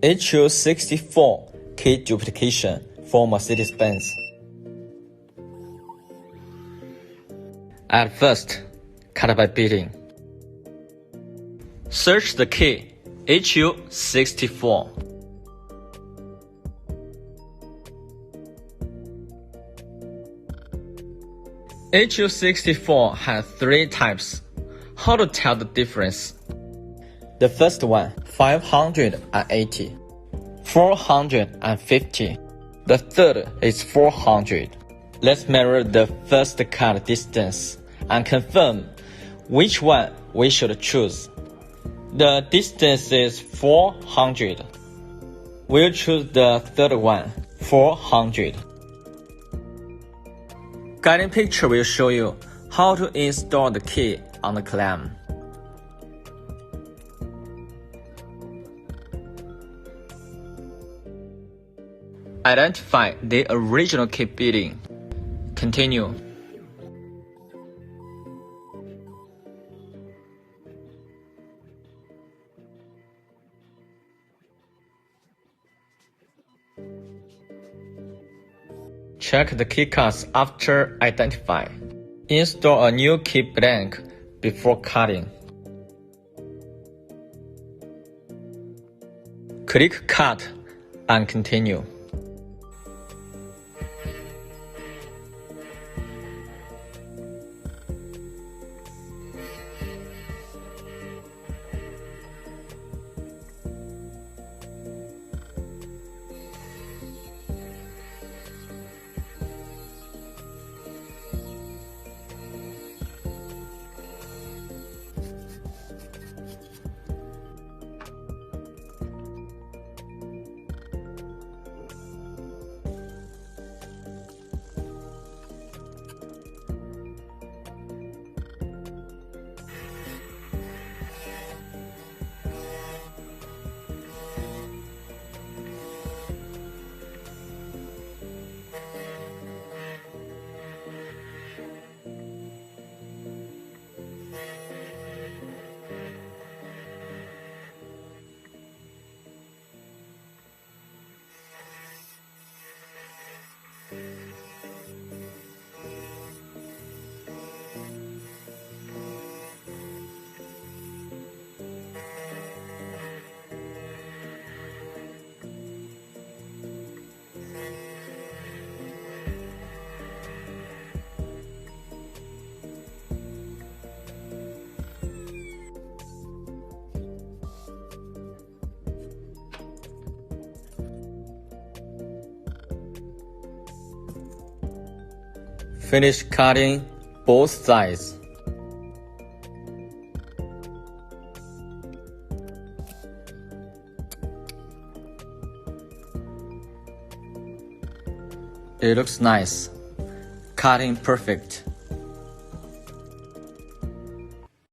HU64 key duplication for Mercedes-Benz. At first, cut by beating. Search the key HU64. HU64 has 3 types. How to tell the difference? The first one, 580, 450. The third is 400. Let's measure the first cut distance and confirm which one we should choose. The distance is 400. We'll choose the third one, 400. Guiding picture will show you how to install the key on the clamp. Identify the original key beating. Continue. Check the key cuts after identify. Install a new key blank before cutting. Click Cut and continue. Finish cutting both sides. It looks nice. Cutting perfect.